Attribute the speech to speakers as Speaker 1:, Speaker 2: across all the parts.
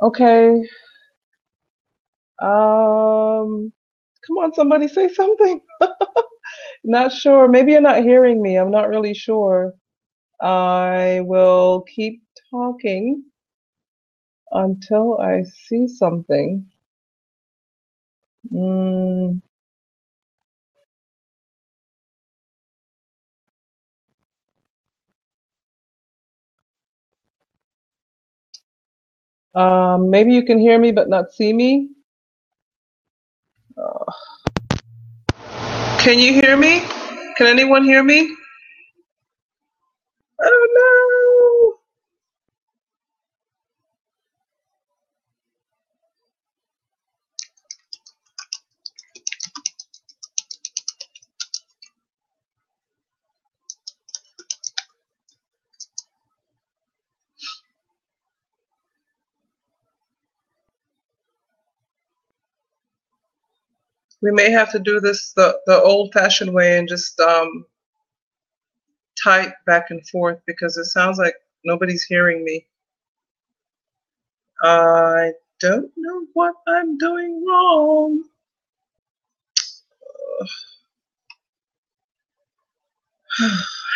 Speaker 1: Okay. Come on, somebody say something. Not sure. Maybe you're not hearing me. I'm not really sure. I will keep talking until I see something. Mm, maybe you can hear me but not see me. Uh, can you hear me? Can anyone hear me? Oh no. We may have to do this the old-fashioned way and just type back and forth because it sounds like nobody's hearing me. I don't know what I'm doing wrong.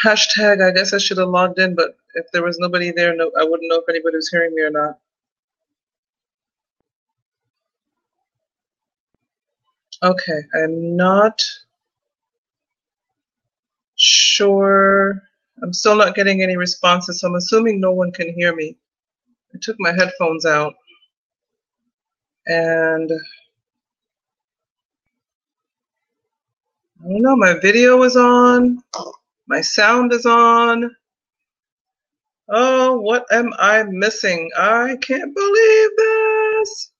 Speaker 1: Hashtag, I guess I should have logged in, but if there was nobody there, no, I wouldn't know if anybody was hearing me or not. Okay, I'm not sure. I'm still not getting any responses, so I'm assuming no one can hear me. I took my headphones out, and I don't know, my video is on, my sound is on. Oh, what am I missing? I can't believe this.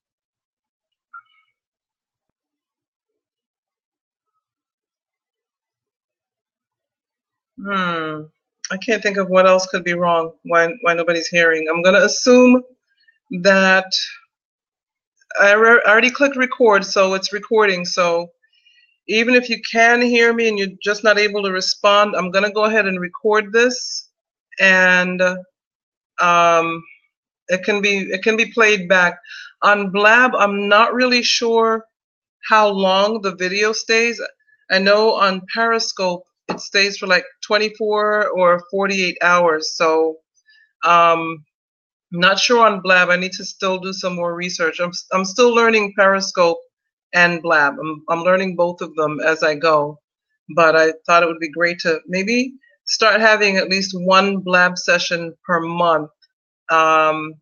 Speaker 1: Hmm. I can't think of what else could be wrong. Why nobody's hearing? I'm gonna assume that already clicked record, so it's recording. So even if you can hear me and you're just not able to respond, I'm gonna go ahead and record this, and it can be played back on Blab. I'm not really sure how long the video stays. I know on Periscope it stays for like 24 or 48 hours. So I'm not sure on Blab. I need to still do some more research. I'm still learning Periscope and Blab. I'm learning both of them as I go. But I thought it would be great to maybe start having at least one Blab session per month. Um,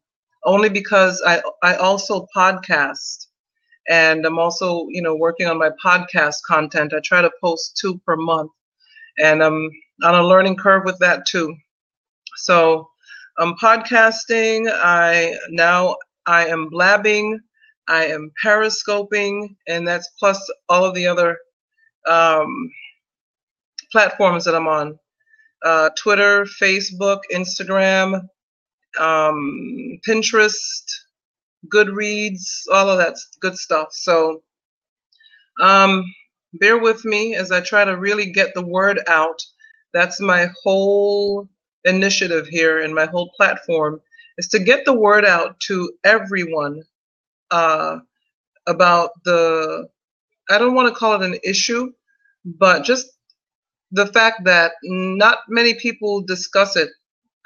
Speaker 1: only because I also podcast, and I'm also working on my podcast content. I try to post 2 per month, and I'm on a learning curve with that too. So I'm podcasting. I am blabbing. I am periscoping, and that's plus all of the other um, platforms that I'm on: Twitter, Facebook, Instagram, Pinterest, Goodreads, all of that good stuff. So um, bear with me as I try to really get the word out. That's my whole initiative here, and my whole platform is to get the word out to everyone uh, about I don't want to call it an issue, but just the fact that not many people discuss it.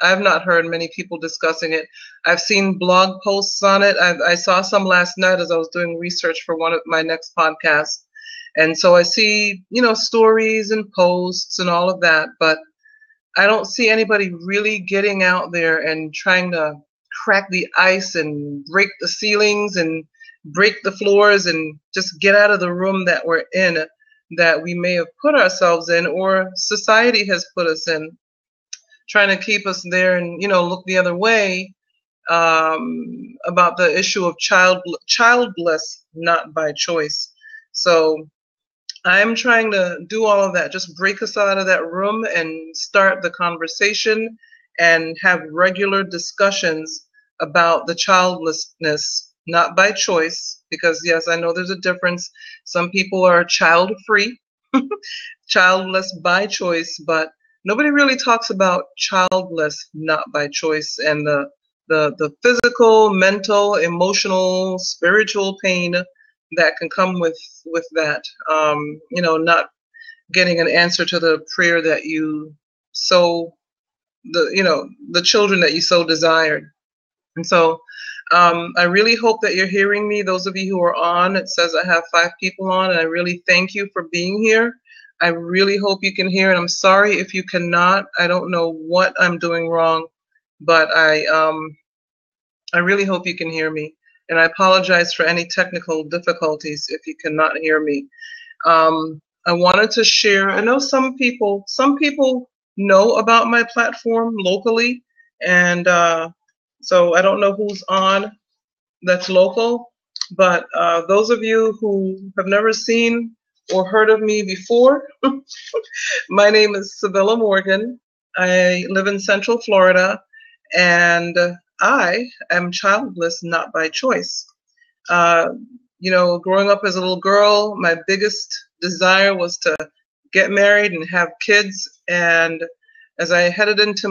Speaker 1: I've not heard many people discussing it. I've seen blog posts on it. I saw some last night as I was doing research for one of my next podcasts. And so I see, stories and posts and all of that, but I don't see anybody really getting out there and trying to crack the ice and break the ceilings and break the floors and just get out of the room that we're in, that we may have put ourselves in or society has put us in, trying to keep us there and look the other way, about the issue of childless not by choice. So I'm trying to do all of that, just break us out of that room and start the conversation and have regular discussions about the childlessness not by choice, because yes, I know there's a difference. Some people are child free, childless by choice, but nobody really talks about childless not by choice and the the physical, mental, emotional, spiritual pain that can come with that. Not getting an answer to the prayer that you so the children that you so desired. And so I really hope that you're hearing me. Those of you who are on, it says I have 5 people on, and I really thank you for being here. I really hope you can hear, and I'm sorry if you cannot. I don't know what I'm doing wrong, but I really hope you can hear me. And I apologize for any technical difficulties if you cannot hear me. I wanted to share, I know some people know about my platform locally, and so I don't know who's on that's local, but those of you who have never seen or heard of me before, my name is Sibylla Morgan. I live in Central Florida, and I am childless, not by choice. Growing up as a little girl, my biggest desire was to get married and have kids. And as I headed into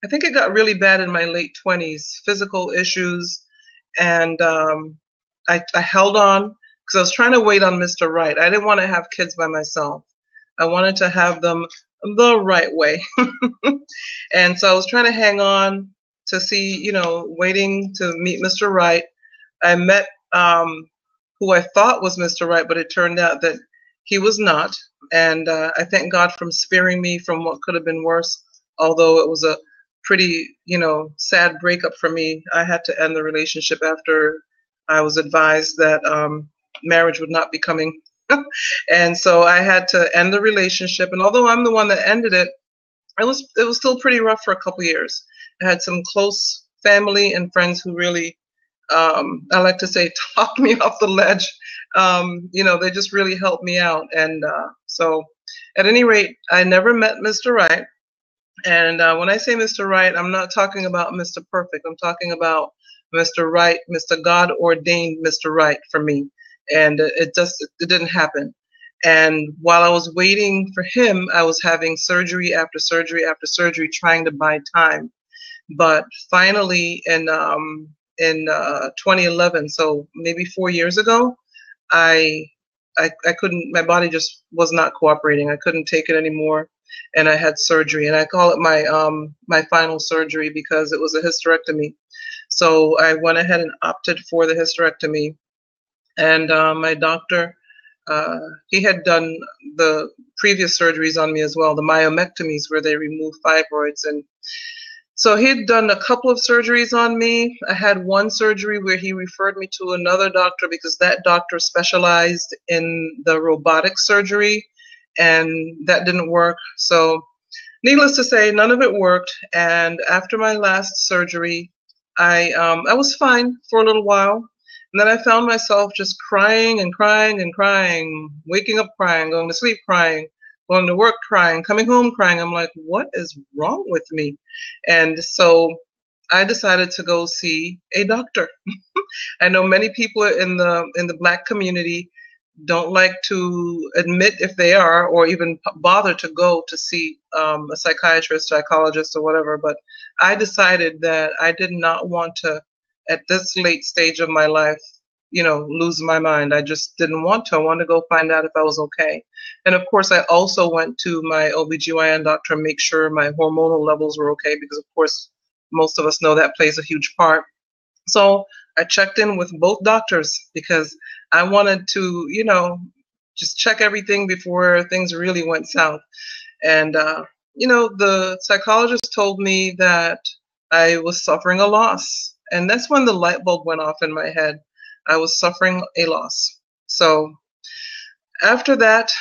Speaker 1: I think it got really bad in my late 20s, physical issues. And I held on because I was trying to wait on Mr. Right. I didn't want to have kids by myself. I wanted to have them the right way. And so I was trying to hang on to see, waiting to meet Mr. Right. I met who I thought was Mr. Right, but it turned out that he was not. And I thank God for sparing me from what could have been worse, although it was a pretty, sad breakup for me. I had to end the relationship after I was advised that marriage would not be coming. And so I had to end the relationship. And although I'm the one that ended it, it was still pretty rough for a couple years. I had some close family and friends who really, I like to say, talked me off the ledge. They just really helped me out. And so at any rate, I never met Mr. Right. And when I say Mr. Right, I'm not talking about Mr. Perfect. I'm talking about Mr. Right, Mr. God ordained Mr. Right for me. And it didn't happen. And while I was waiting for him, I was having surgery after surgery after surgery, trying to buy time. But finally, in 2011, so maybe 4 years ago, I couldn't. My body just was not cooperating. I couldn't take it anymore, and I had surgery. And I call it my final surgery because it was a hysterectomy. So I went ahead and opted for the hysterectomy. And my doctor, he had done the previous surgeries on me as well, the myomectomies where they remove fibroids. And so he had done a couple of surgeries on me. I had one surgery where he referred me to another doctor because that doctor specialized in the robotic surgery, and that didn't work. So needless to say, none of it worked. And after my last surgery, I was fine for a little while. And then I found myself just crying and crying and crying, waking up crying, going to sleep crying, going to work crying, coming home crying. I'm like, what is wrong with me? And so I decided to go see a doctor. I know many people in the Black community don't like to admit if they are, or even bother to go to see a psychiatrist, psychologist, or whatever. But I decided that I did not want to, at this late stage of my life, lose my mind. I just didn't want to. I wanted to go find out if I was okay. And of course, I also went to my OBGYN doctor and make sure my hormonal levels were okay, because of course, most of us know that plays a huge part. So I checked in with both doctors because I wanted to, just check everything before things really went south. And, the psychologist told me that I was suffering a loss. And that's when the light bulb went off in my head. I was suffering a loss. So after that,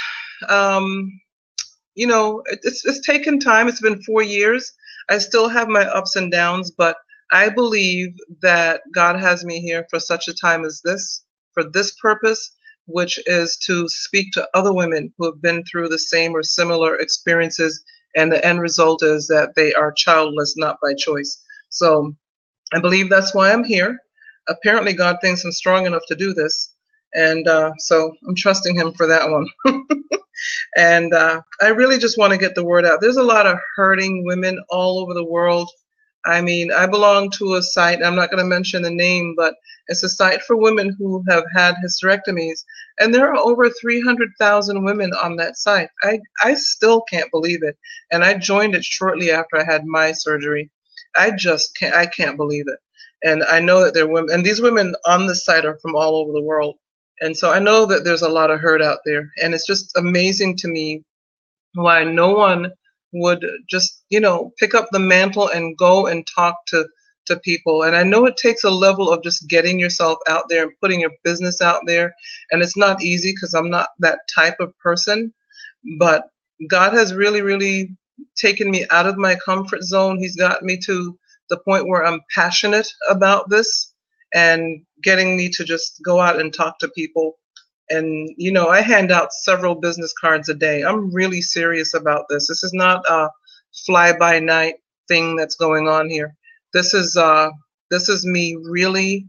Speaker 1: it's taken time. It's been 4 years. I still have my ups and downs, but I believe that God has me here for such a time as this, for this purpose, which is to speak to other women who have been through the same or similar experiences, and the end result is that they are childless, not by choice. So I believe that's why I'm here. Apparently God thinks I'm strong enough to do this, and so I'm trusting him for that one. And I really just want to get the word out. There's a lot of hurting women all over the world I mean, I belong to a site, I'm not going to mention the name, but it's a site for women who have had hysterectomies, and there are over 300,000 women on that site. I still can't believe it, and I joined it shortly after I had my surgery. I can't believe it. And I know that there are women, and these women on the site are from all over the world. And so I know that there's a lot of hurt out there, and it's just amazing to me why no one would just, pick up the mantle and go and talk to people. And I know it takes a level of just getting yourself out there and putting your business out there. And it's not easy because I'm not that type of person. But God has really, really taken me out of my comfort zone. He's got me to the point where I'm passionate about this and getting me to just go out and talk to people. And, I hand out several business cards a day. I'm really serious about this. This is not a fly by night thing that's going on here. This is me really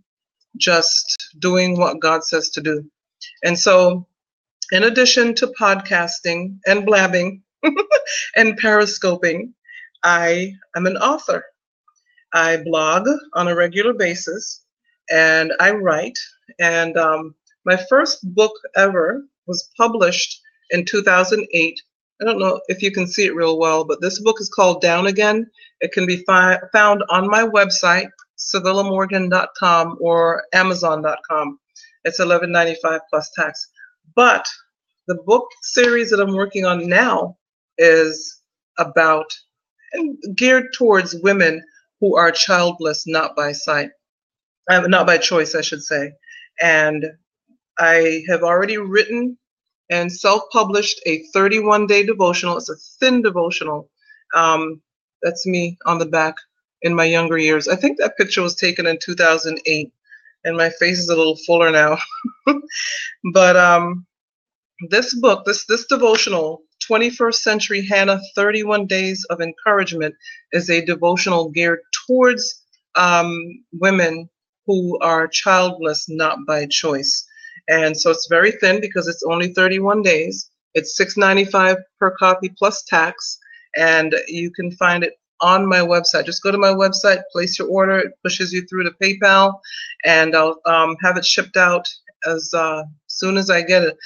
Speaker 1: just doing what God says to do. And so, in addition to podcasting and blabbing and periscoping, I am an author. I blog on a regular basis, and I write. And my first book ever was published in 2008. I don't know if you can see it real well, but this book is called Down Again. It can be found on my website, SevillaMorgan.com or Amazon.com. It's $11.95 plus tax. But the book series that I'm working on now is about and geared towards women who are childless, not by not by choice, I should say. And I have already written and self-published a 31-day devotional. It's a thin devotional. That's me on the back in my younger years. I think that picture was taken in 2008, and my face is a little fuller now. But this book, this devotional, 21st Century Hannah, 31 Days of Encouragement, is a devotional geared towards women who are childless, not by choice. And so it's very thin because it's only 31 days. It's $6.95 per copy plus tax, and you can find it on my website. Just go to my website, place your order. It pushes you through to PayPal, and I'll have it shipped out as soon as I get it.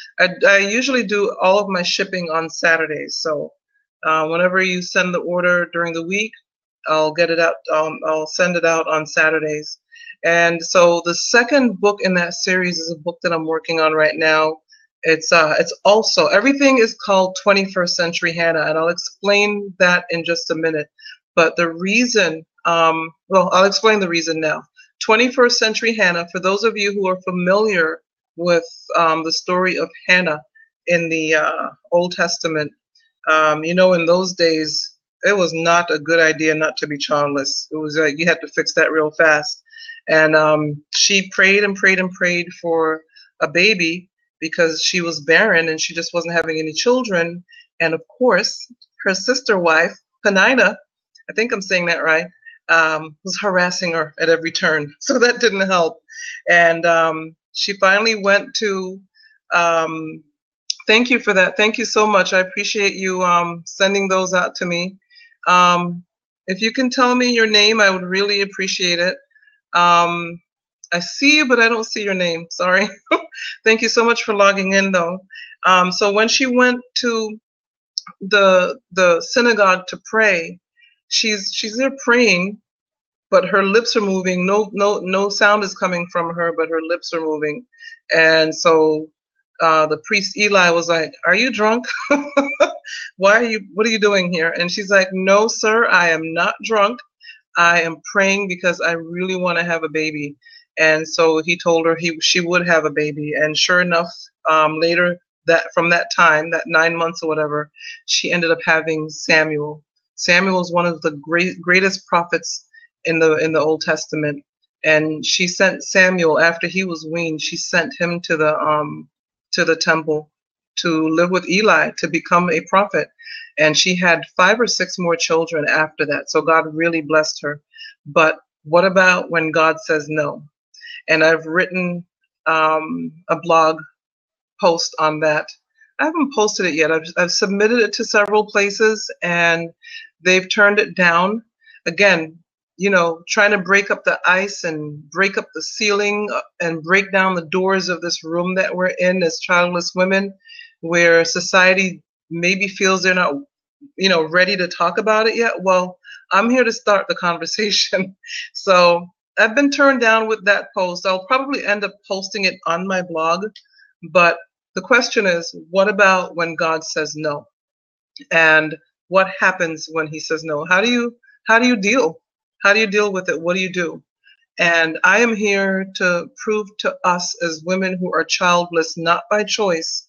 Speaker 1: I usually do all of my shipping on Saturdays, so whenever you send the order during the week, I'll get it out. I'll send it out on Saturdays. And so the second book in that series is a book that I'm working on right now. It's also, everything is called 21st Century Hannah, and I'll explain that in just a minute. But the reason, I'll explain the reason now. 21st Century Hannah, for those of you who are familiar with the story of Hannah in the Old Testament, in those days, it was not a good idea not to be childless. It was like you had to fix that real fast. And she prayed and prayed and prayed for a baby because she was barren and she just wasn't having any children. And of course, her sister wife, Penina, I think I'm saying that right, was harassing her at every turn. So that didn't help. And she finally went to, thank you for that. Thank you so much. I appreciate you sending those out to me. If you can tell me your name, I would really appreciate it. I see you, but I don't see your name. Sorry. Thank you so much for logging in, though. So when she went to the synagogue to pray, she's there praying, but her lips are moving. No sound is coming from her, but her lips are moving. And so the priest Eli was like, "Are you drunk? What are you doing here?" And she's like, "No, sir, I am not drunk. I am praying because I really want to have a baby." And so he told her she would have a baby. And sure enough, later from that time, that 9 months or whatever, she ended up having Samuel. Samuel is one of the greatest prophets in the Old Testament. And she sent Samuel after he was weaned. She sent him to the temple to live with Eli to become a prophet. And she had 5 or 6 more children after that. So God really blessed her. But what about when God says no? And I've written a blog post on that. I haven't posted it yet. I've submitted it to several places and they've turned it down. Again, trying to break up the ice and break up the ceiling and break down the doors of this room that we're in as childless women, where society maybe feels they're not, ready to talk about it yet. Well, I'm here to start the conversation. So I've been turned down with that post. I'll probably end up posting it on my blog. But the question is, what about when God says no? And what happens when he says no? How do you deal? How do you deal with it? What do you do? And I am here to prove to us as women who are childless, not by choice,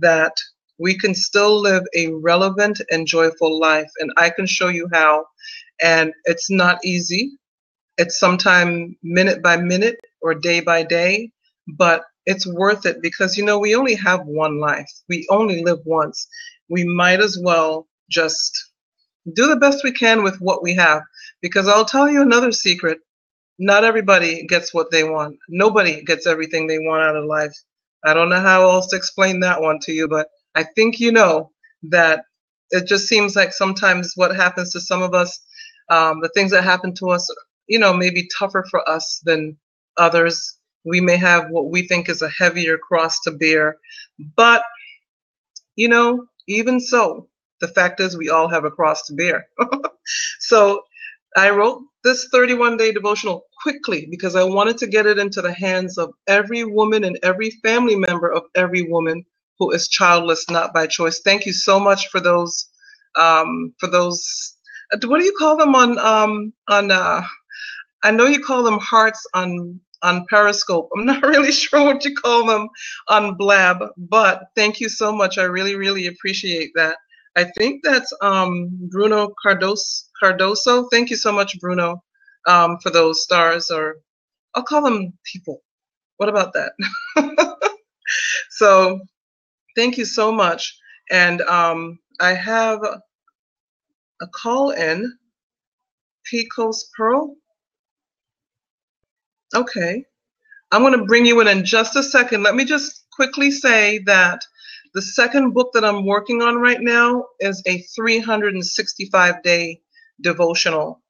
Speaker 1: that we can still live a relevant and joyful life. And I can show you how. And it's not easy. It's sometimes minute by minute or day by day, but it's worth it because, we only have one life. We only live once. We might as well just do the best we can with what we have. Because I'll tell you another secret. Not everybody gets what they want. Nobody gets everything they want out of life. I don't know how else to explain that one to you, but I think you know that it just seems like sometimes what happens to some of us, the things that happen to us, may be tougher for us than others. We may have what we think is a heavier cross to bear. But, even so, the fact is we all have a cross to bear. So I wrote this 31-day devotional quickly because I wanted to get it into the hands of every woman and every family member of every woman who is childless, not by choice. Thank you so much for those. What do you call them I know you call them hearts on Periscope. I'm not really sure what you call them on Blab, but thank you so much. I really, really appreciate that. I think that's Bruno Cardoso. Thank you so much, Bruno, for those stars, or I'll call them people. What about that? So thank you so much. And I have a call in. Pecos Pearl. Okay. I'm going to bring you in just a second. Let me just quickly say that the second book that I'm working on right now is a 365-day devotional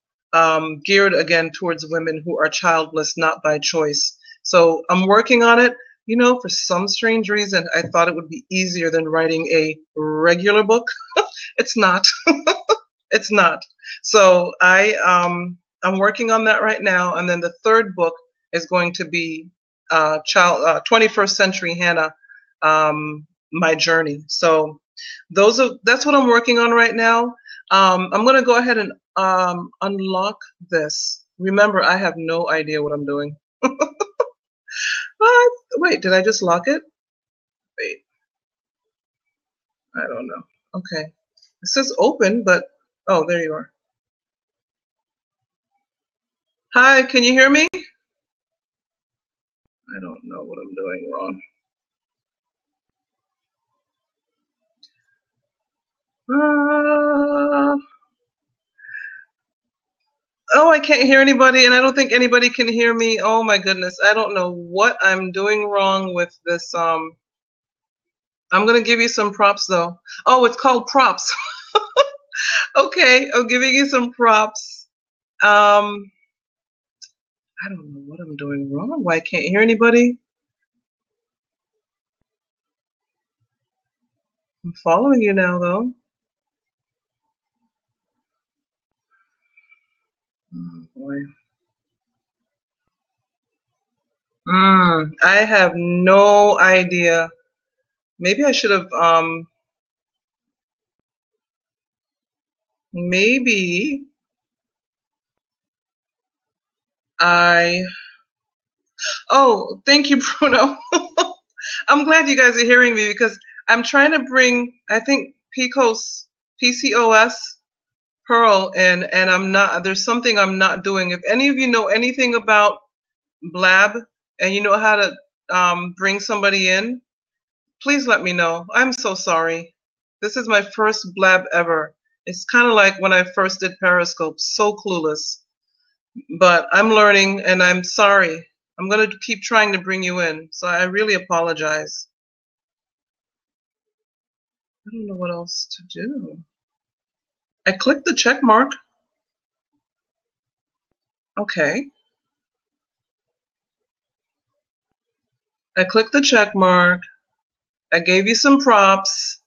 Speaker 1: geared again towards women who are childless, not by choice. So I'm working on it. For some strange reason, I thought it would be easier than writing a regular book. It's not. It's not. So I'm working on that right now. And then the third book is going to be 21st Century Hannah, my journey. So that's what I'm working on right now. I'm going to go ahead and unlock this. Remember, I have no idea what I'm doing. Wait, did I just lock it? Wait, I don't know. Okay, it says open, but oh, there you are. Hi, can you hear me? I don't know what I'm doing wrong. Oh, I can't hear anybody, and I don't think anybody can hear me. Oh my goodness, I don't know what I'm doing wrong with this. I'm gonna give you some props though. Oh, it's called props. Okay, I'm giving you some props. I don't know what I'm doing wrong. Why I can't hear anybody? I'm following you now though. Oh boy. I have no idea. Maybe I should have maybe I Oh, thank you, Bruno. I'm glad you guys are hearing me because I'm trying to bring, I think, PCOS Pearl in, and there's something I'm not doing. If any of you know anything about Blab and you know how to bring somebody in, please let me know. I'm so sorry. This is my first Blab ever. It's kind of like when I first did Periscope, so clueless. But I'm learning, and I'm sorry. I'm going to keep trying to bring you in, so I really apologize. I don't know what else to do. I clicked the check mark. Okay. I clicked the check mark. I gave you some props.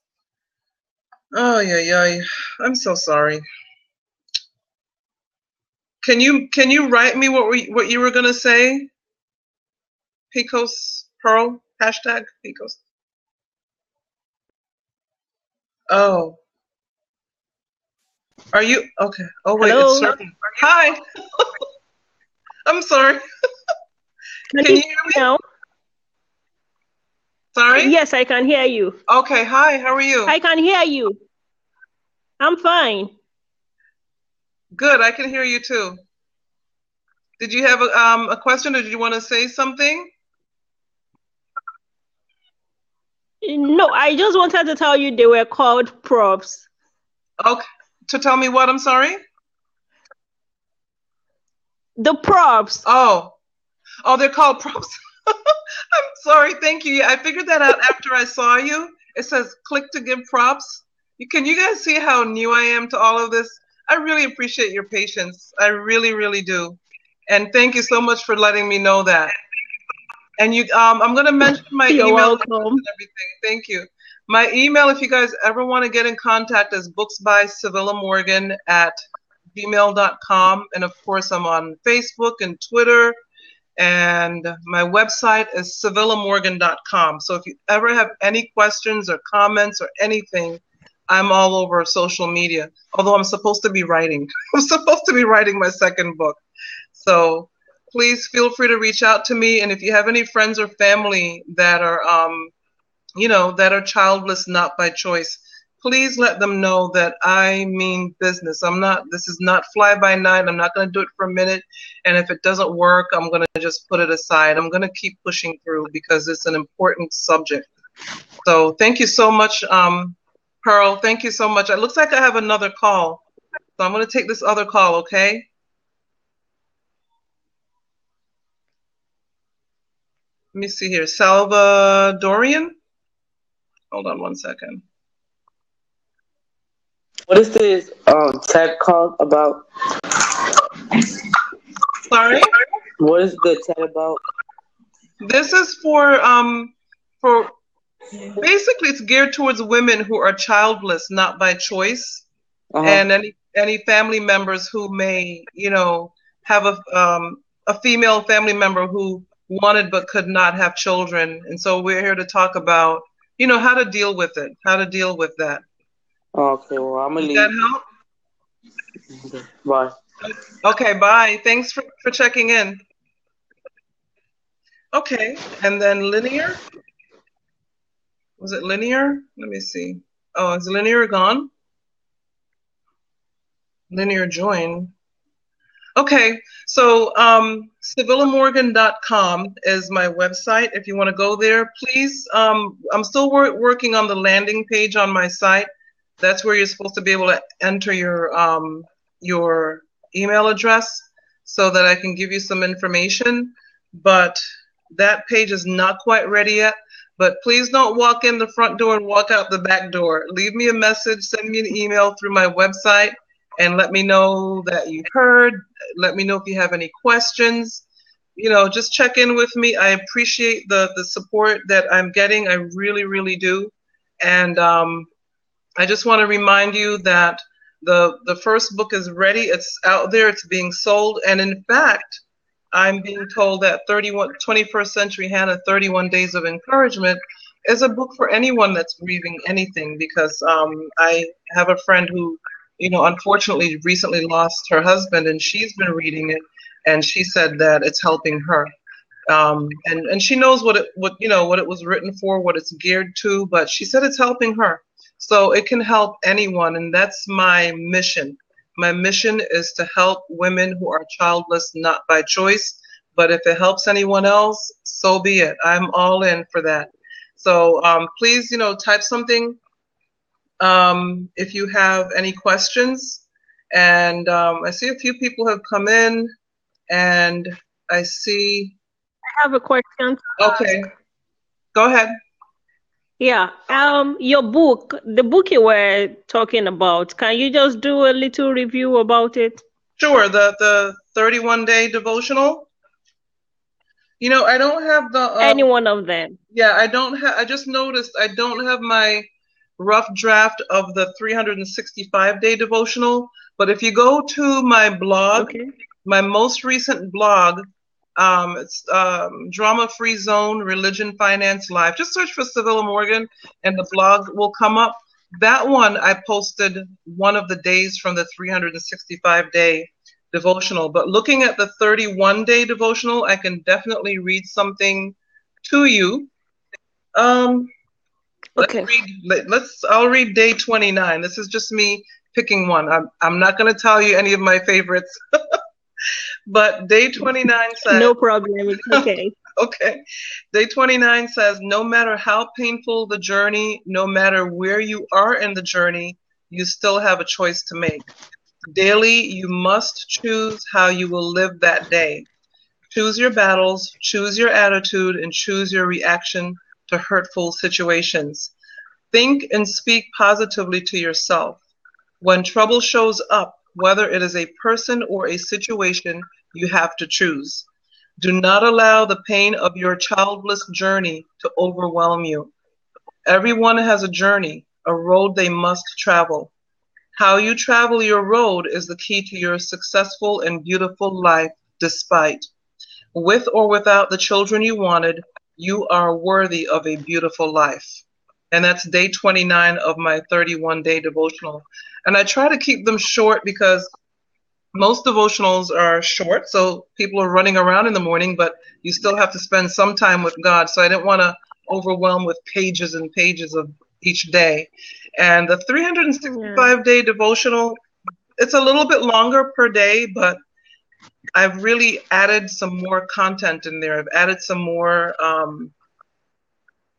Speaker 1: Oh yeah, yeah. I'm so sorry. Can you write me what you were gonna say? Picos Pearl hashtag Picos. Oh, are you okay? Oh wait, it's
Speaker 2: Hello,
Speaker 1: certain. Hi, I'm sorry.
Speaker 2: can
Speaker 1: Can
Speaker 2: you
Speaker 1: you
Speaker 2: hear
Speaker 1: hear
Speaker 2: me
Speaker 1: me?
Speaker 2: now?
Speaker 1: Sorry.
Speaker 2: Yes, I can hear you.
Speaker 1: Okay. Hi. How are you?
Speaker 2: I can hear you. I'm fine.
Speaker 1: Good. I can hear you too. Did you have a question, or did you want to say something?
Speaker 2: No, I just wanted to tell you they were called props.
Speaker 1: Okay. To tell me what? I'm sorry.
Speaker 2: The props.
Speaker 1: Oh. Oh, they're called props. I'm sorry. Thank you. Yeah, I figured that out after I saw you. It says click to give props. Can you guys see how new I am to all of this? I really appreciate your patience. I really, really do. And thank you so much for letting me know that. And I'm going to mention my
Speaker 2: You're
Speaker 1: email address
Speaker 2: welcome.
Speaker 1: and everything. Thank you. My email, if you guys ever want to get in contact, is booksbyscivillamorgan@gmail.com. And of course, I'm on Facebook and Twitter. And my website is civillamorgan.com. So if you ever have any questions or comments or anything, I'm all over social media. Although I'm supposed to be writing. I'm supposed to be writing my second book. So please feel free to reach out to me. And if you have any friends or family that are, that are childless, not by choice, please let them know that I mean business. This is not fly by night. I'm not going to do it for a minute. And if it doesn't work, I'm going to just put it aside. I'm going to keep pushing through because it's an important subject. So thank you so much, Pearl. Thank you so much. It looks like I have another call. So I'm going to take this other call, okay? Let me see here. Salvadorian? Hold on one second.
Speaker 3: What is this TED called about?
Speaker 1: Sorry?
Speaker 3: What is the TED about?
Speaker 1: This is for basically it's geared towards women who are childless, not by choice, and any family members who may, have a female family member who wanted but could not have children. And so we're here to talk about, how to deal with it, how to deal with that.
Speaker 3: Okay, well, I'm gonna
Speaker 1: Does
Speaker 3: leave.
Speaker 1: that
Speaker 3: Okay, bye.
Speaker 1: help? Okay, bye. Thanks for checking in. Okay, and then linear. Was it linear? Let me see. Oh, is linear gone? Linear join. Okay, so civillamorgan.com is my website. If you want to go there, please. I'm still working on the landing page on my site. That's where you're supposed to be able to enter your email address so that I can give you some information. But that page is not quite ready yet. But please don't walk in the front door and walk out the back door. Leave me a message, send me an email through my website, and let me know that you heard. Let me know if you have any questions. Just check in with me. I appreciate the support that I'm getting. I really, really do. And I just want to remind you that the first book is ready. It's out there. It's being sold. And in fact, I'm being told that 21st Century Hannah, 31 Days of Encouragement, is a book for anyone that's grieving anything, because I have a friend who, unfortunately recently lost her husband, and she's been reading it, and she said that it's helping her. And she knows what it was written for, what it's geared to, but she said it's helping her. So it can help anyone, and that's my mission. My mission is to help women who are childless, not by choice. But if it helps anyone else, so be it. I'm all in for that. So please, type something if you have any questions. And I see a few people have come in, and I see.
Speaker 2: I have a question.
Speaker 1: Okay, go ahead.
Speaker 2: Yeah. Your book, the book you were talking about, can you just do a little review about it?
Speaker 1: Sure, the 31-day devotional. You know, I don't have the
Speaker 2: Any one of them.
Speaker 1: yeah, I don't have. I just noticed I don't have my rough draft of the 365-day devotional. But if you go to my blog,
Speaker 2: Okay.
Speaker 1: my most recent blog, it's Drama Free Zone, Religion, Finance, Life. Just search for Sevilla Morgan, and the blog will come up. That one I posted one of the days from the 365-day devotional. But looking at the 31-day devotional, I can definitely read something to you.
Speaker 2: Okay.
Speaker 1: I'll read day 29. This is just me picking one. I'm not going to tell you any of my favorites, but day 29 says,
Speaker 2: No problem. It's okay.
Speaker 1: okay. Day 29 says, no matter how painful the journey, no matter where you are in the journey, you still have a choice to make. Daily, you must choose how you will live that day. Choose your battles, choose your attitude, and choose your reaction to hurtful situations. Think and speak positively to yourself. When trouble shows up, whether it is a person or a situation, you have to choose. Do not allow the pain of your childless journey to overwhelm you. Everyone has a journey, a road they must travel. How you travel your road is the key to your successful and beautiful life, despite. With or without the children you wanted, you are worthy of a beautiful life. And that's day 29 of my 31-day devotional. And I try to keep them short because most devotionals are short, so people are running around in the morning, but you still have to spend some time with God. So I didn't want to overwhelm with pages and pages of each day. And the 365-day devotional, it's a little bit longer per day, but I've really added some more content in there. I've added some more,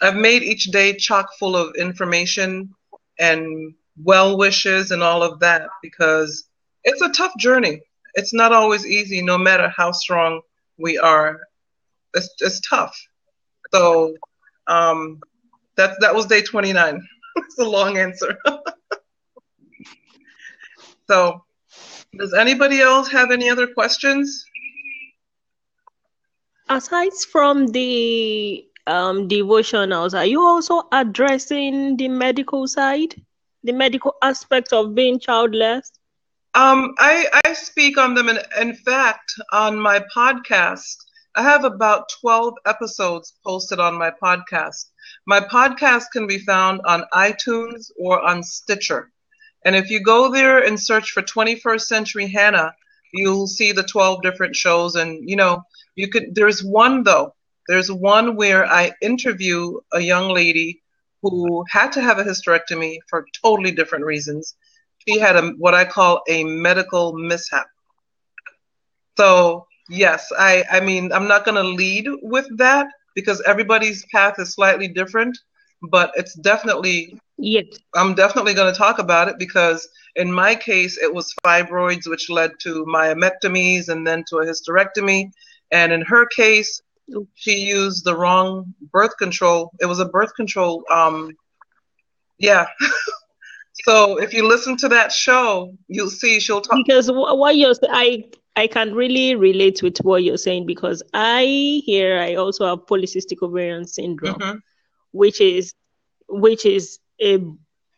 Speaker 1: I've made each day chock full of information and well wishes and all of that because it's a tough journey. It's not always easy, no matter how strong we are. It's tough. So that was day 29. It's a long answer. So does anybody else have any other questions?
Speaker 2: Aside from the devotionals, are you also addressing the medical side, the medical aspect of being childless?
Speaker 1: I speak on them. In fact, on my podcast, I have about 12 episodes posted on my podcast. My podcast can be found on iTunes or on Stitcher. And if you go there and search for 21st Century Hannah, you'll see the 12 different shows. And, you know, there's one though. There's one where I interview a young lady who had to have a hysterectomy for totally different reasons. She had what I call a medical mishap. So yes, I mean, I'm not going to lead with that because everybody's path is slightly different, but it's definitely,
Speaker 2: yes,
Speaker 1: I'm definitely going to talk about it because in my case, it was fibroids, which led to myomectomies and then to a hysterectomy. And in her case, she used the wrong birth control. It was a birth control. Yeah. So if you listen to that show, you'll see she'll talk.
Speaker 2: Because what you're I can really relate with what you're saying because I also have polycystic ovarian syndrome, which is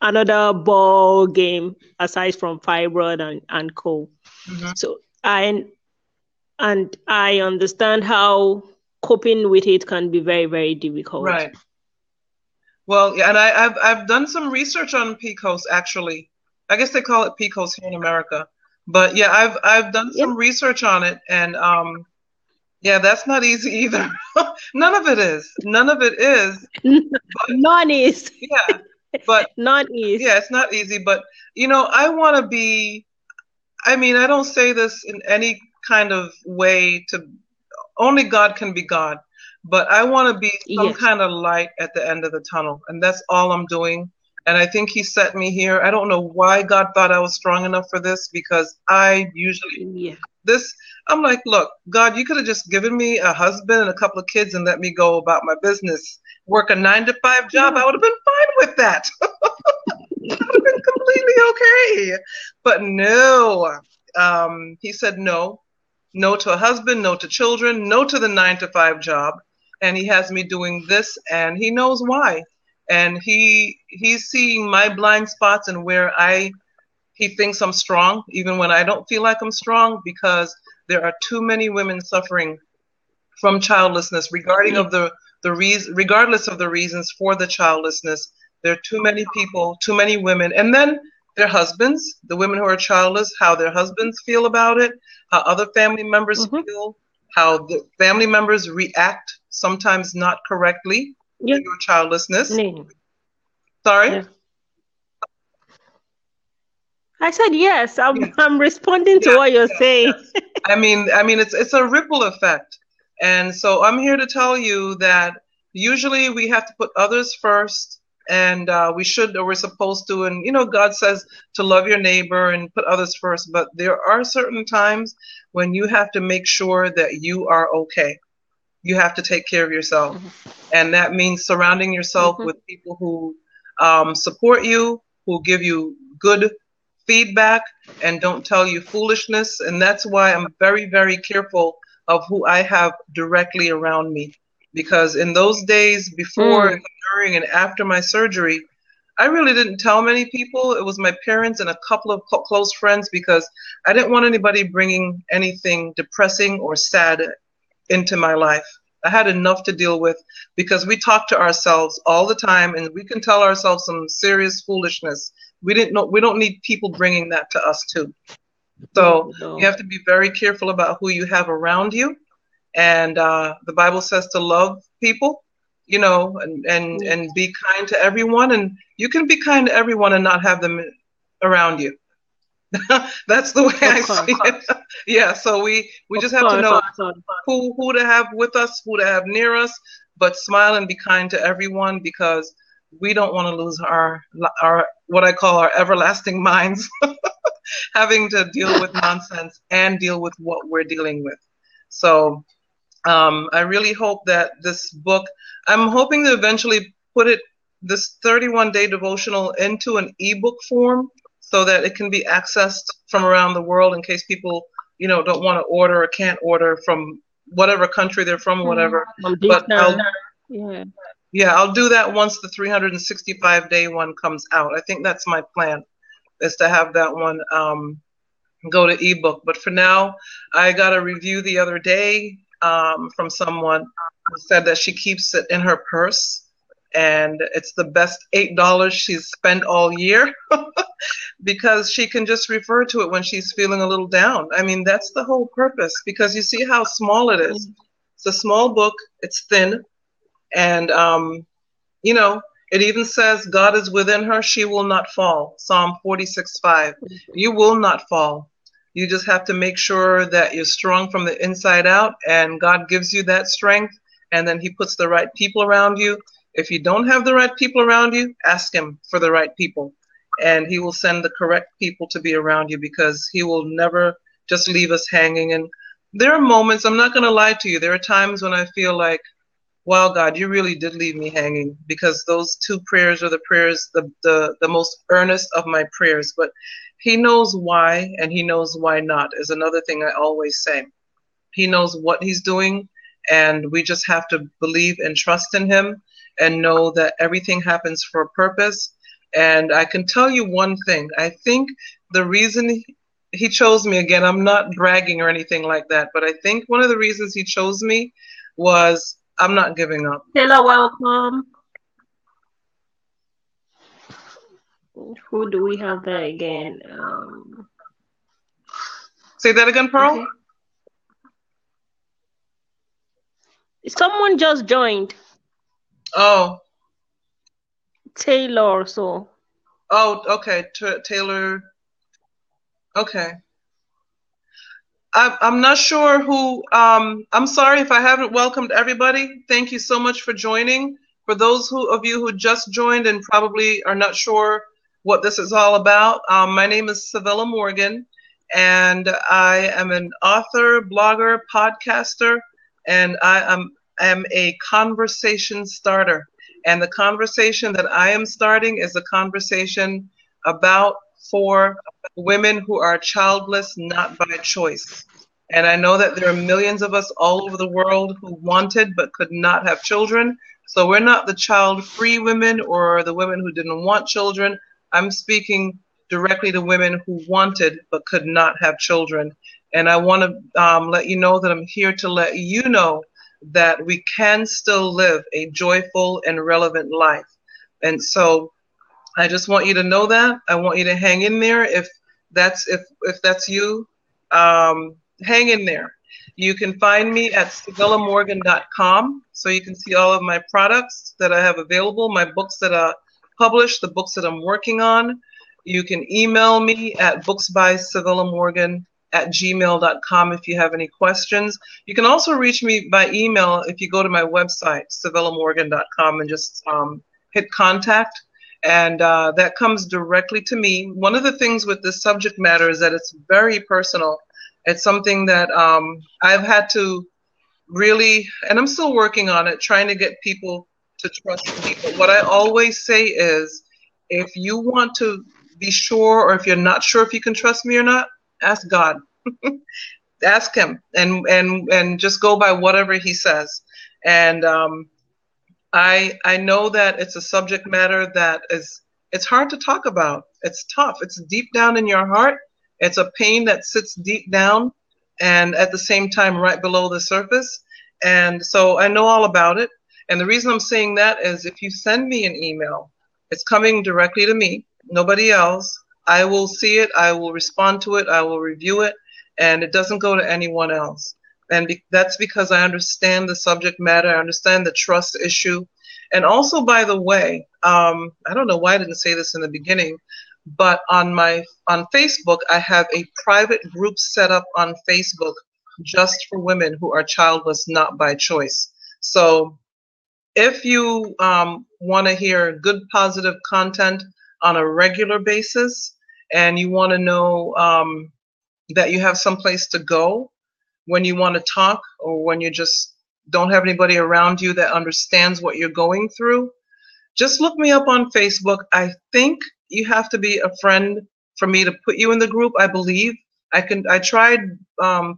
Speaker 2: another ball game aside from fibroid and co. So I understand how coping with it can be very, very difficult.
Speaker 1: Right. Well, yeah, and I've done some research on PCOS actually. I guess they call it PCOS here in America. But yeah, I've done some research on it, and yeah, that's not easy either. None of it is. None of it is.
Speaker 2: None is.
Speaker 1: Yeah, but
Speaker 2: none is.
Speaker 1: Yeah, it's not easy. But you know, I want to be. I mean, I don't say this in any kind of way to. Only God can be God. But I want to be some kind of light at the end of the tunnel. And that's all I'm doing. And I think he set me here. I don't know why God thought I was strong enough for this because I usually, I'm like, look, God, you could have just given me a husband and a couple of kids and let me go about my business, work a 9-to-5 job. I would have been fine with that. That would have been completely okay. But no, he said no. No to a husband, no to children, no to the 9 to 5 job. And he has me doing this, and he knows why. And he's seeing my blind spots and where he thinks I'm strong, even when I don't feel like I'm strong, because there are too many women suffering from childlessness, regardless of the reasons for the childlessness. There are too many people, too many women, and then their husbands, the women who are childless, how their husbands feel about it, how other family members feel, how the family members react, sometimes not correctly to your childlessness. Sorry?
Speaker 2: Yeah. I said yes. I'm responding to what you're saying.
Speaker 1: Yes. I mean, it's a ripple effect, and so I'm here to tell you that usually we have to put others first, and we're supposed to, and God says to love your neighbor and put others first. But there are certain times when you have to make sure that you are okay. You have to take care of yourself, and that means surrounding yourself with people who support you, who give you good feedback and don't tell you foolishness. And that's why I'm very, very careful of who I have directly around me, because in those days before, during, and after my surgery, I really didn't tell many people. It was my parents and a couple of close friends, because I didn't want anybody bringing anything depressing or sad into my life. I had enough to deal with, because we talk to ourselves all the time, and we can tell ourselves some serious foolishness. We don't need people bringing that to us too. So you have to be very careful about who you have around you. And the Bible says to love people, and be kind to everyone. And you can be kind to everyone and not have them around you. That's the way I see it. Yeah, so we just have to know who to have with us, who to have near us, but smile and be kind to everyone, because we don't want to lose our what I call our everlasting minds, having to deal with nonsense and deal with what we're dealing with. So I really hope that this book, I'm hoping to eventually put this 31-day devotional into an ebook form, so that it can be accessed from around the world, in case people, don't want to order or can't order from whatever country they're from, whatever. But I'll do that once the 365-day one comes out. I think that's my plan, is to have that one go to ebook. But for now, I got a review the other day from someone who said that she keeps it in her purse, and it's the best $8 she's spent all year, because she can just refer to it when she's feeling a little down. I mean, that's the whole purpose, because you see how small it is. It's a small book, it's thin, and it even says God is within her, she will not fall. Psalm 46:5. You will not fall. You just have to make sure that you're strong from the inside out, and God gives you that strength, and then he puts the right people around you. If you don't have the right people around you, ask him for the right people, and he will send the correct people to be around you, because he will never just leave us hanging. And there are moments, I'm not going to lie to you, there are times when I feel like, wow, God, you really did leave me hanging, because those 2 prayers are the prayers, the most earnest of my prayers. But he knows why, and he knows why not, is another thing I always say. He knows what he's doing, and we just have to believe and trust in him, and know that everything happens for a purpose. And I can tell you one thing. I think the reason he chose me, again, I'm not bragging or anything like that, but I think one of the reasons he chose me was I'm not giving up.
Speaker 2: Taylor, welcome. Who do we have there again?
Speaker 1: Say that again, Pearl. Okay.
Speaker 2: Someone just joined.
Speaker 1: Oh.
Speaker 2: Taylor, so.
Speaker 1: Oh, okay. Taylor. Okay. I'm not sure who. I'm sorry if I haven't welcomed everybody. Thank you so much for joining. For those of you who just joined and probably are not sure what this is all about, my name is Savilla Morgan, and I am an author, blogger, podcaster, and I am a conversation starter. And the conversation that I am starting is a conversation about for women who are childless not by choice. And I know that there are millions of us all over the world who wanted but could not have children. So we're not the child-free women or the women who didn't want children. I'm speaking directly to women who wanted but could not have children. And I want to let you know that I'm here to let you know that we can still live a joyful and relevant life. And so I just want you to know that. I want you to hang in there. If that's you, hang in there. You can find me at SavillaMorgan.com, so you can see all of my products that I have available, my books that are published, the books that I'm working on. You can email me at booksbySavillaMorgan@gmail.com if you have any questions. You can also reach me by email if you go to my website, SavillaMorgan.com, and just hit contact. And that comes directly to me. One of the things with this subject matter is that it's very personal. It's something that I've had to really, and I'm still working on it, trying to get people to trust me. But what I always say is, if you want to be sure, or if you're not sure if you can trust me or not, ask God. Ask him, and just go by whatever he says. And I know that it's a subject matter that it's hard to talk about. It's tough. It's deep down in your heart. It's a pain that sits deep down and at the same time right below the surface. And so I know all about it. And the reason I'm saying that is, if you send me an email, it's coming directly to me, nobody else. I will see it. I will respond to it. I will review it. And it doesn't go to anyone else. And that's because I understand the subject matter. I understand the trust issue. And also, by the way, I don't know why I didn't say this in the beginning, but on Facebook, I have a private group set up on Facebook just for women who are childless not by choice. So if you want to hear good, positive content on a regular basis, and you want to know that you have someplace to go when you want to talk, or when you just don't have anybody around you that understands what you're going through, just look me up on Facebook. I think you have to be a friend for me to put you in the group, I believe. I tried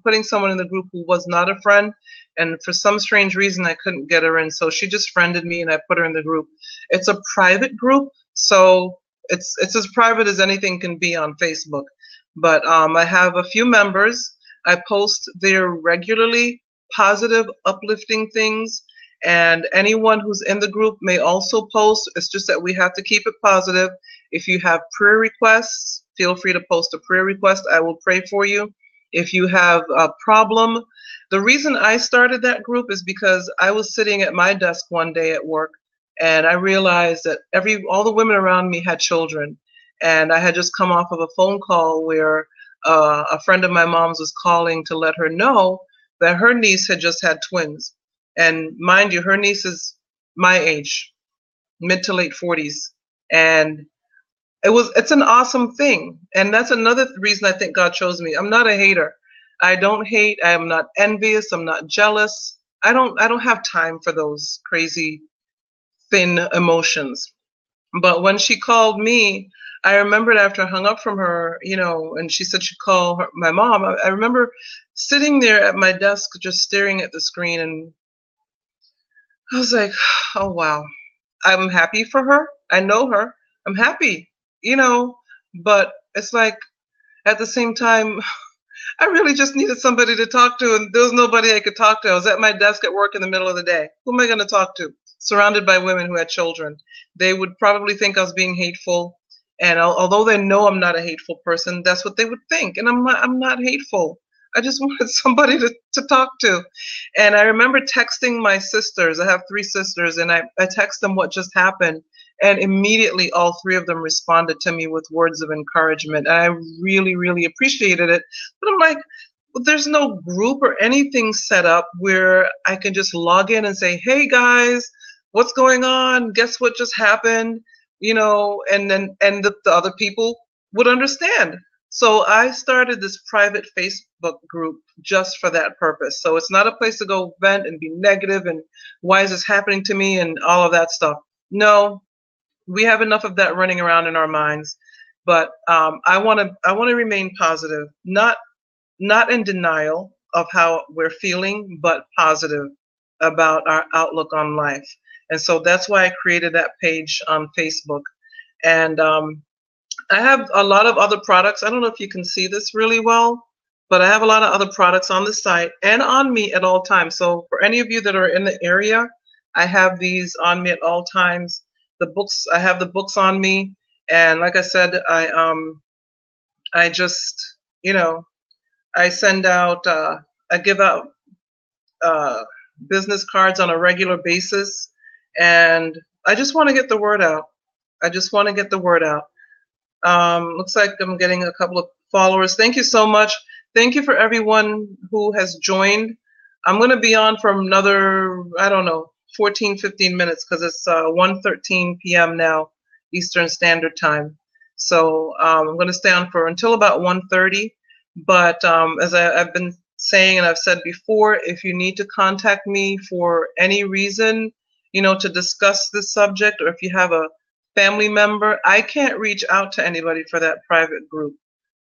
Speaker 1: putting someone in the group who was not a friend, and for some strange reason I couldn't get her in, so she just friended me and I put her in the group. It's a private group, so it's as private as anything can be on Facebook. But I have a few members. I post there regularly, positive, uplifting things, and anyone who's in the group may also post. It's just that we have to keep it positive. If you have prayer requests, feel free to post a prayer request. I will pray for you. If you have a problem, the reason I started that group is because I was sitting at my desk one day at work, and I realized that all the women around me had children. And I had just come off of a phone call where a friend of my mom's was calling to let her know that her niece had just had twins. And mind you, her niece is my age, mid to late 40s. And it's an awesome thing. And that's another reason I think God chose me. I'm not a hater. I don't hate. I am not envious. I'm not jealous. I don't have time for those crazy thin emotions. But when she called me, I remembered after I hung up from her, and she said she'd call my mom. I remember sitting there at my desk just staring at the screen, and I was like, oh, wow. I'm happy for her. I know her. I'm happy, but it's like, at the same time, I really just needed somebody to talk to, and there was nobody I could talk to. I was at my desk at work in the middle of the day. Who am I going to talk to? Surrounded by women who had children. They would probably think I was being hateful, and although they know I'm not a hateful person, that's what they would think, and I'm not hateful. I just wanted somebody to talk to. And I remember texting my sisters. I have 3 sisters, and I text them what just happened, and immediately all 3 of them responded to me with words of encouragement. And I really, really appreciated it. But I'm like, well, there's no group or anything set up where I can just log in and say, hey guys, what's going on? Guess what just happened? And the other people would understand. So I started this private Facebook group just for that purpose. So it's not a place to go vent and be negative and why is this happening to me and all of that stuff. No, we have enough of that running around in our minds. But I want to remain positive, not in denial of how we're feeling, but positive about our outlook on life. And so that's why I created that page on Facebook. And I have a lot of other products. I don't know if you can see this really well, but I have a lot of other products on the site and on me at all times. So for any of you that are in the area, I have these on me at all times. The books, I have the books on me. And like I said, I just, you know, I send out, I give out business cards on a regular basis, and I just want to get the word out. I just want to get the word out. Looks like I'm getting a couple of followers. Thank you so much. Thank you for everyone who has joined. I'm going to be on for another, I don't know, 14, 15 minutes because it's 1:13 p.m. now, Eastern Standard Time. So I'm going to stay on for until about 1:30. But as I've been saying and I've said before, if you need to contact me for any reason, you know, to discuss this subject, or if you have a family member, I can't reach out to anybody for that private group.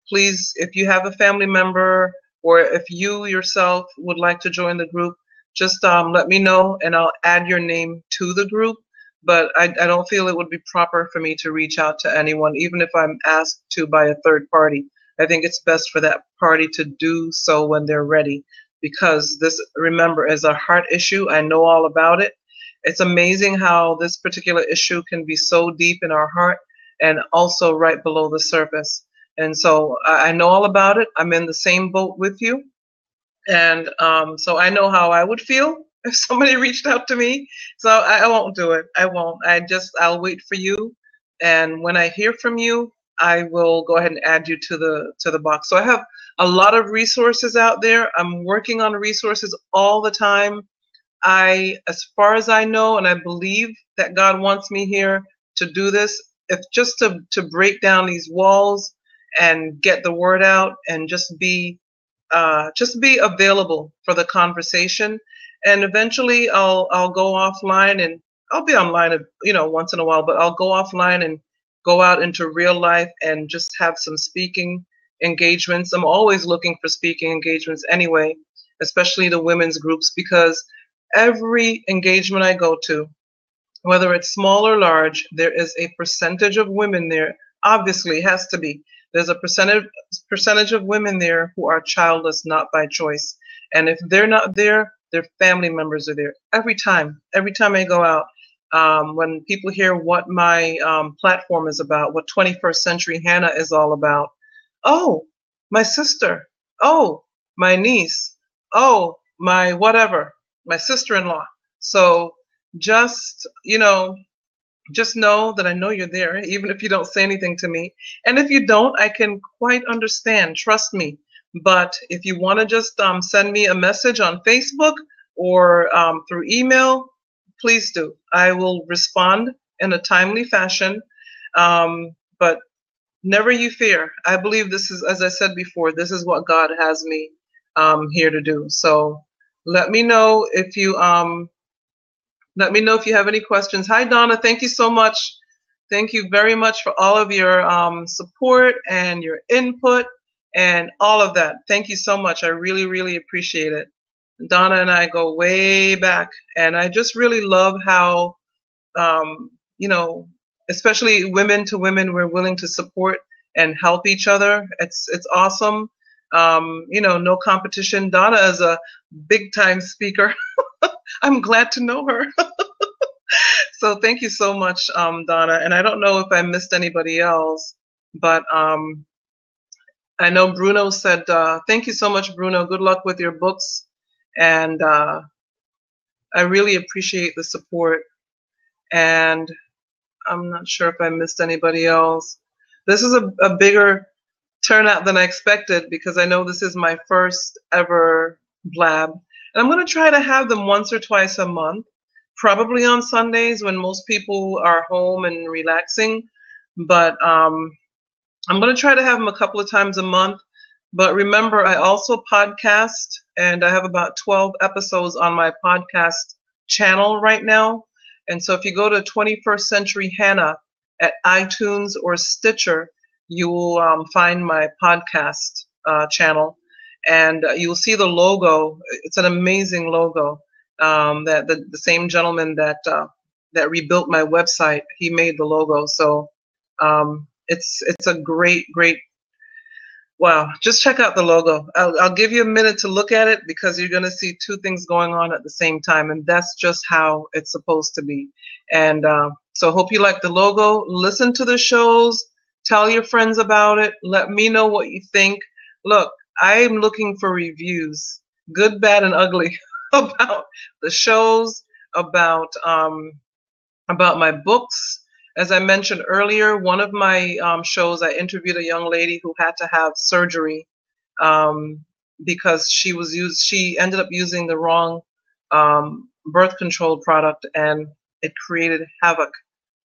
Speaker 1: Please, if you have a family member or if you yourself would like to join the group, just let me know and I'll add your name to the group. But I don't feel it would be proper for me to reach out to anyone, even if I'm asked to by a third party. I think it's best for that party to do so when they're ready, because this, remember, is a heart issue. I know all about it. It's amazing how this particular issue can be so deep in our heart and also right below the surface. And so I know all about it. I'm in the same boat with you. And so I know how I would feel if somebody reached out to me. So I won't do it. I won't. I'll wait for you. And when I hear from you, I will go ahead and add you to the box. So I have a lot of resources out there. I'm working on resources all the time. As far as I know, and I believe that God wants me here to do this, if just to break down these walls and get the word out and just be available for the conversation. And eventually I'll go offline, and I'll be online, you know, once in a while, but I'll go offline and go out into real life and just have some speaking engagements. I'm always looking for speaking engagements anyway, especially the women's groups, because every engagement I go to, whether it's small or large, there is a percentage of women there. Obviously, it has to be. There's a percentage of women there who are childless, not by choice. And if they're not there, their family members are there. Every time I go out, when people hear what my platform is about, what 21st Century Hannah is all about, oh, my sister, oh, my niece, oh, my whatever, my sister-in-law. So just, you know, just know that I know you're there, even if you don't say anything to me. And if you don't, I can quite understand. Trust me. But if you want to just send me a message on Facebook or through email, please do. I will respond in a timely fashion. But never you fear. I believe this is, as I said before, this is what God has me here to do. So let me know if you have any questions. Hi, Donna. Thank you so much. Thank you very much for all of your support and your input and all of that. Thank you so much. I really, really appreciate it. Donna and I go way back, and I just really love how, you know, especially women to women, we're willing to support and help each other. It's awesome. You know, no competition. Donna is a big time speaker. I'm glad to know her. So thank you so much, Donna. And I don't know if I missed anybody else, but I know Bruno said, thank you so much, Bruno. Good luck with your books. And I really appreciate the support. And I'm not sure if I missed anybody else. This is a bigger turnout than I expected, because I know this is my first ever blab. And I'm going to try to have them once or twice a month, probably on Sundays when most people are home and relaxing. But I'm going to try to have them a couple of times a month. But remember, I also podcast, and I have about 12 episodes on my podcast channel right now. And so if you go to 21st Century Hannah at iTunes or Stitcher, you will find my podcast channel, and you'll see the logo. It's an amazing logo. That the same gentleman that rebuilt my website, he made the logo. So it's a great. Wow, just check out the logo. I'll give you a minute to look at it because you're going to see two things going on at the same time, and that's just how it's supposed to be. And so hope you like the logo. Listen to the shows. Tell your friends about it. Let me know what you think. Look, I'm looking for reviews, good, bad, and ugly, about the shows, about my books. As I mentioned earlier, one of my shows, I interviewed a young lady who had to have surgery because she ended up using the wrong birth control product, and it created havoc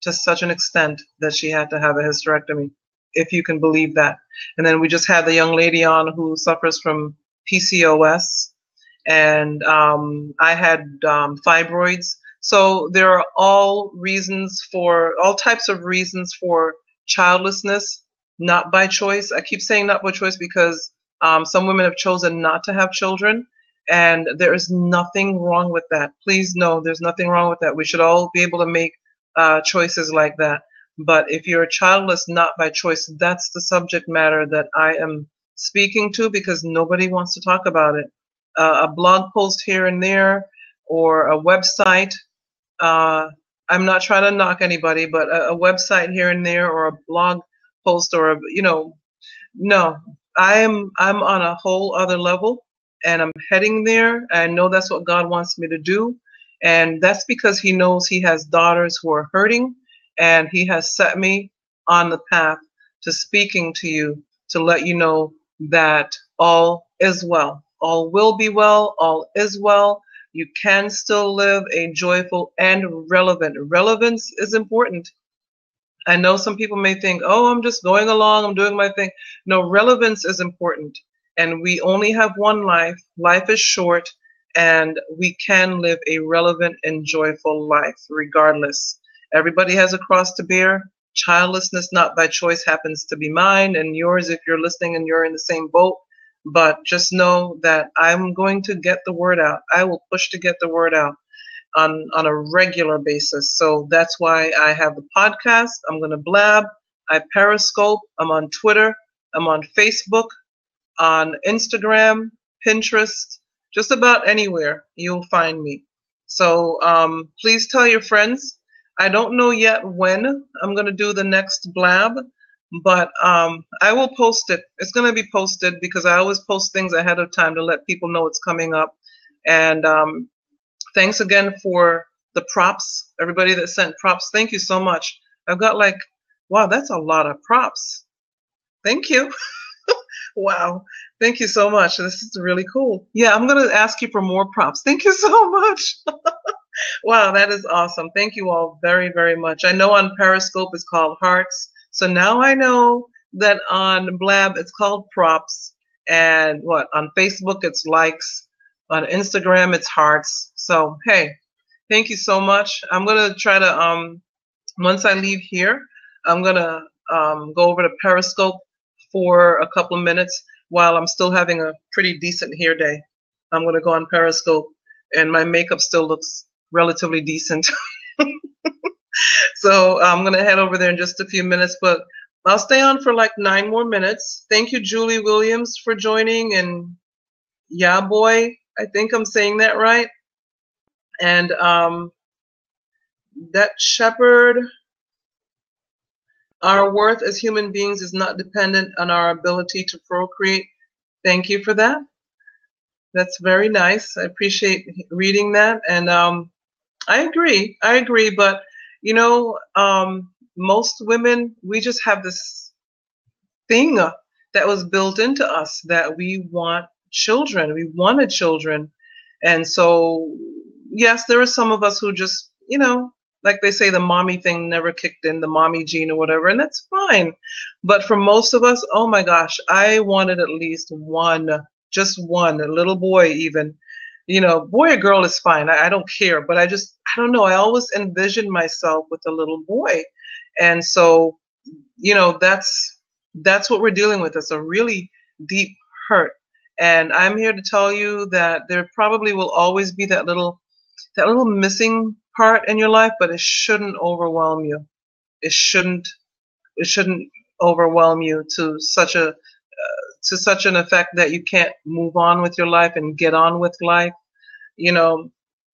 Speaker 1: to such an extent that she had to have a hysterectomy, if you can believe that. And then we just had the young lady on who suffers from PCOS, and I had fibroids. So there are all types of reasons for childlessness, not by choice. I keep saying not by choice because some women have chosen not to have children, and there is nothing wrong with that. Please know there's nothing wrong with that. We should all be able to make choices like that. But if you're childless not by choice, that's the subject matter that I am speaking to, because nobody wants to talk about it. A blog post here and there, or a website. I'm not trying to knock anybody, but a website here and there, or a blog post, or no, I'm on a whole other level, and I'm heading there. I know that's what God wants me to do, and that's because He knows He has daughters who are hurting, and He has set me on the path to speaking to you, to let you know that all is well. All will be well. All is well. You can still live a joyful and relevant. Relevance is important. I know some people may think, oh, I'm just going along, I'm doing my thing. No, relevance is important. And we only have one life. Life is short, and we can live a relevant and joyful life regardless. Everybody has a cross to bear. Childlessness, not by choice, happens to be mine and yours if you're listening and you're in the same boat. But just know that I'm going to get the word out. I will push to get the word out on a regular basis. So that's why I have the podcast. I'm going to blab. I Periscope. I'm on Twitter. I'm on Facebook, on Instagram, Pinterest, just about anywhere you'll find me. So please tell your friends. I don't know yet when I'm going to do the next blab, but I will post it. It's going to be posted because I always post things ahead of time to let people know it's coming up. And thanks again for the props. Everybody that sent props, thank you so much. I've got wow, that's a lot of props. Thank you. Wow. Thank you so much. This is really cool. Yeah, I'm going to ask you for more props. Thank you so much. Wow, that is awesome. Thank you all very, very much. I know on Periscope it's called hearts. So now I know that on Blab it's called props. And on Facebook it's likes. On Instagram it's hearts. So, hey, thank you so much. I'm going to try to, once I leave here, I'm going to go over to Periscope for a couple of minutes while I'm still having a pretty decent hair day. I'm going to go on Periscope, and my makeup still looks relatively decent. So I'm going to head over there in just a few minutes, but I'll stay on for 9 more minutes. Thank you, Julie Williams, for joining, and yeah, boy, I think I'm saying that right. And that shepherd, our worth as human beings is not dependent on our ability to procreate. Thank you for that. That's very nice. I appreciate reading that. And I agree, but most women, we just have this thing that was built into us that we want children. We wanted children. And so, yes, there are some of us who just, like they say, the mommy thing never kicked in, the mommy gene or whatever, and that's fine. But for most of us, oh my gosh, I wanted at least one, just one, a little boy even. Boy or girl is fine. I don't care. But I don't know. I always envisioned myself with a little boy. And so, that's that's what we're dealing with. It's a really deep hurt. And I'm here to tell you that there probably will always be that little missing part in your life, but it shouldn't overwhelm you. It shouldn't it shouldn't overwhelm you to such an effect that you can't move on with your life and get on with life. You know,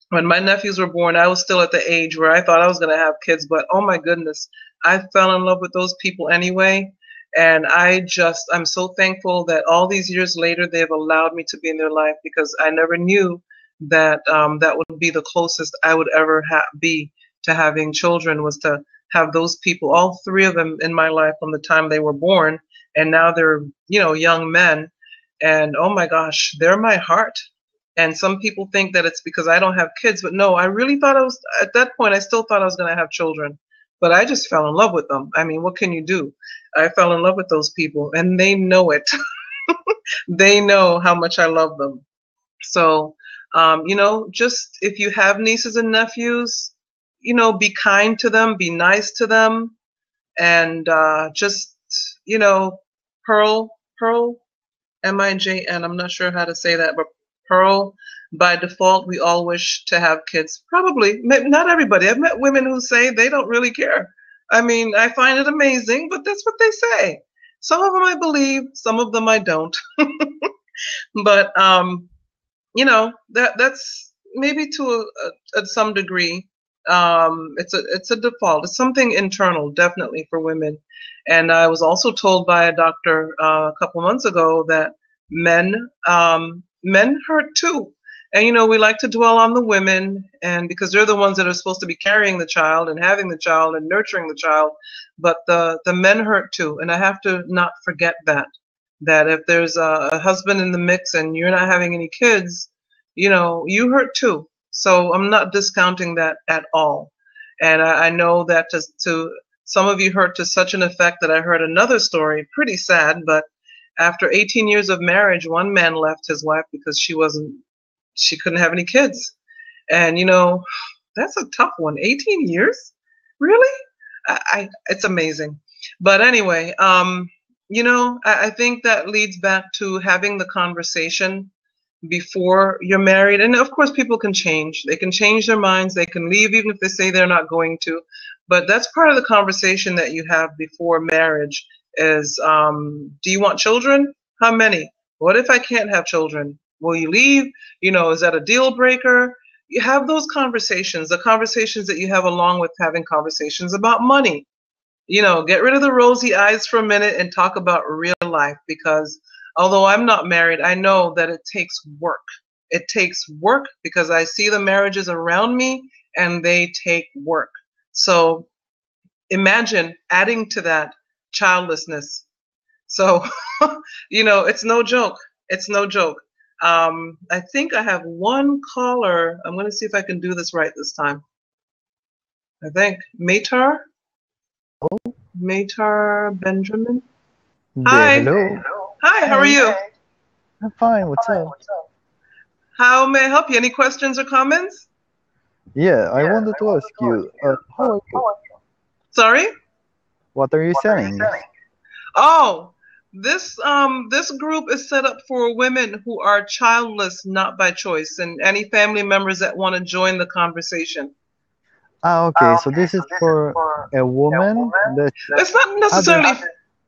Speaker 1: when my nephews were born, I was still at the age where I thought I was going to have kids, but oh my goodness, I fell in love with those people anyway. And I'm so thankful that all these years later, they've allowed me to be in their life, because I never knew that that would be the closest I would ever be to having children, was to have those people, all three of them in my life from the time they were born. And now they're, young men. And oh my gosh, they're my heart. And some people think that it's because I don't have kids, but no, I really thought at that point, I still thought I was going to have children, but I just fell in love with them. I mean, what can you do? I fell in love with those people, and they know it. They know how much I love them. So, just if you have nieces and nephews, be kind to them, be nice to them, and just, Pearl, M-I-J-N, I'm not sure how to say that, but Pearl, by default, we all wish to have kids. Probably, not everybody. I've met women who say they don't really care. I mean, I find it amazing, but that's what they say. Some of them I believe, some of them I don't. But that's maybe to some degree. It's a default. It's something internal, definitely, for women. And I was also told by a doctor a couple months ago that men hurt too. And we like to dwell on the women, and because they're the ones that are supposed to be carrying the child and having the child and nurturing the child, but the men hurt too. And I have to not forget that if there's a husband in the mix and you're not having any kids, you hurt too. So I'm not discounting that at all. And I know that to some of you hurt to such an effect that I heard another story, pretty sad, but after 18 years of marriage, one man left his wife because she couldn't have any kids. And that's a tough one. 18 years? Really? It's amazing. But anyway, I think that leads back to having the conversation before you're married. And of course, people can change. They can change their minds. They can leave even if they say they're not going to. But that's part of the conversation that you have before marriage is, do you want children? How many? What if I can't have children? Will you leave? Is that a deal breaker? You have those conversations, the conversations that you have along with having conversations about money. Get rid of the rosy eyes for a minute and talk about real life, because although I'm not married, I know that it takes work. It takes work because I see the marriages around me and they take work. So imagine adding to that childlessness. So, it's no joke. It's no joke. I think I have one caller. I'm going to see if I can do this right this time. I think Matar Benjamin. Hi.
Speaker 4: Hello.
Speaker 1: Hi, how are you?
Speaker 4: I'm fine. What's up?
Speaker 1: How may I help you? Any questions or comments?
Speaker 4: Yeah, I wanted to ask you, how are you?
Speaker 1: Sorry?
Speaker 4: What are you selling?
Speaker 1: Oh, this group is set up for women who are childless, not by choice, and any family members that want to join the conversation.
Speaker 4: Ah, okay. So this is for a woman that
Speaker 1: It's not necessarily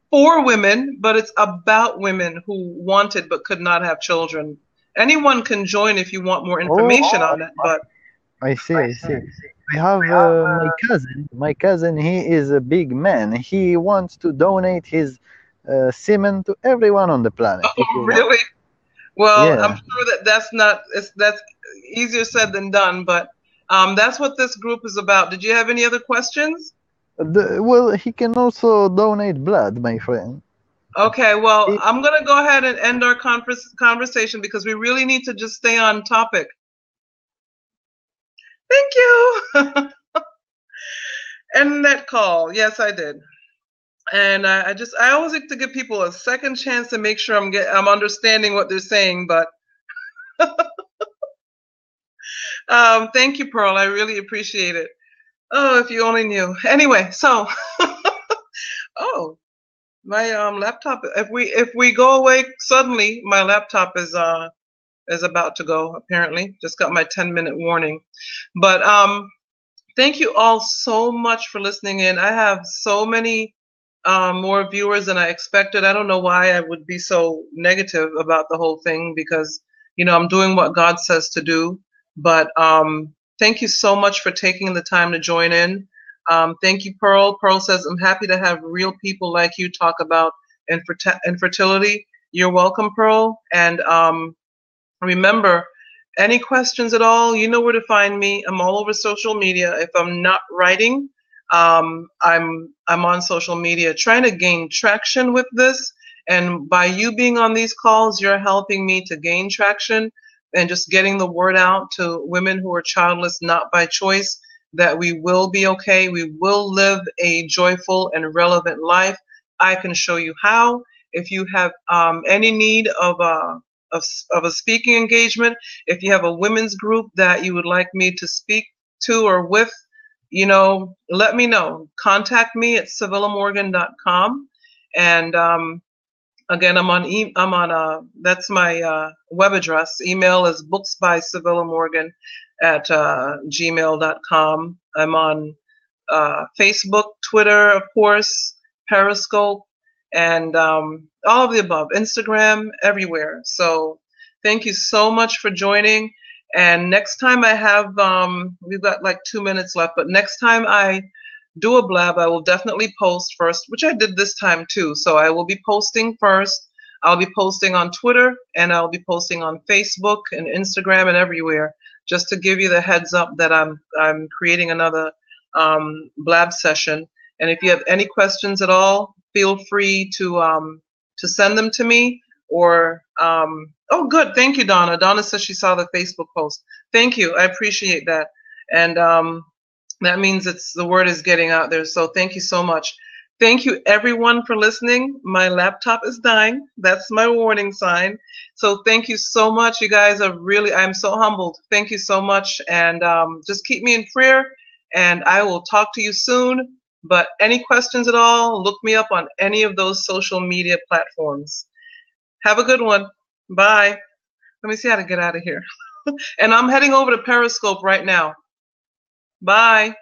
Speaker 1: for women, but it's about women who wanted but could not have children. Anyone can join if you want more information on it, but
Speaker 4: I see. I have my cousin, he is a big man. He wants to donate his semen to everyone on the planet.
Speaker 1: oh, really? Well,
Speaker 4: Yeah.
Speaker 1: I'm sure that's easier said than done, but that's what this group is about. Did you have any other questions?
Speaker 4: Well, he can also donate blood, my friend.
Speaker 1: Okay, well, I'm going to go ahead and end our conversation because we really need to just stay on topic. Thank you. End that call. Yes, I did. And I always like to give people a second chance to make sure I'm understanding what they're saying. But thank you, Pearl. I really appreciate it. Oh, if you only knew. Anyway, so oh, My laptop. If we go away suddenly, my laptop is about to go. Apparently, just got my 10-minute warning. But thank you all so much for listening in. I have so many more viewers than I expected. I don't know why I would be so negative about the whole thing because, I'm doing what God says to do. But thank you so much for taking the time to join in. Thank you, Pearl. Pearl says, I'm happy to have real people like you talk about infertility. You're welcome, Pearl. And remember, any questions at all, you know where to find me. I'm all over social media. If I'm not writing, I'm on social media trying to gain traction with this. And by you being on these calls, you're helping me to gain traction and just getting the word out to women who are childless, not by choice, that we will be okay. We will live a joyful and relevant life. I can show you how. If you have any need of a speaking engagement, if you have a women's group that you would like me to speak to or with, let me know. Contact me at civillamorgan.com. And again, that's my web address. Email is booksbycivillamorgan at gmail.com. I'm on Facebook, Twitter, of course, Periscope, and all of the above, Instagram, everywhere. So thank you so much for joining. And next time I have, we've got like 2 minutes left, but next time I do a blab, I will definitely post first, which I did this time too. So I will be posting first. I'll be posting on Twitter and I'll be posting on Facebook and Instagram and everywhere, just to give you the heads up that I'm creating another blab session. And if you have any questions at all, feel free to send them to me. Or oh, good, thank you, Donna. Donna says she saw the Facebook post. Thank you, I appreciate that. And that means the word is getting out there. So thank you so much. Thank you, everyone, for listening. My laptop is dying. That's my warning sign. So thank you so much. You guys I'm so humbled. Thank you so much. And just keep me in prayer. And I will talk to you soon. But any questions at all, look me up on any of those social media platforms. Have a good one. Bye. Let me see how to get out of here. And I'm heading over to Periscope right now. Bye.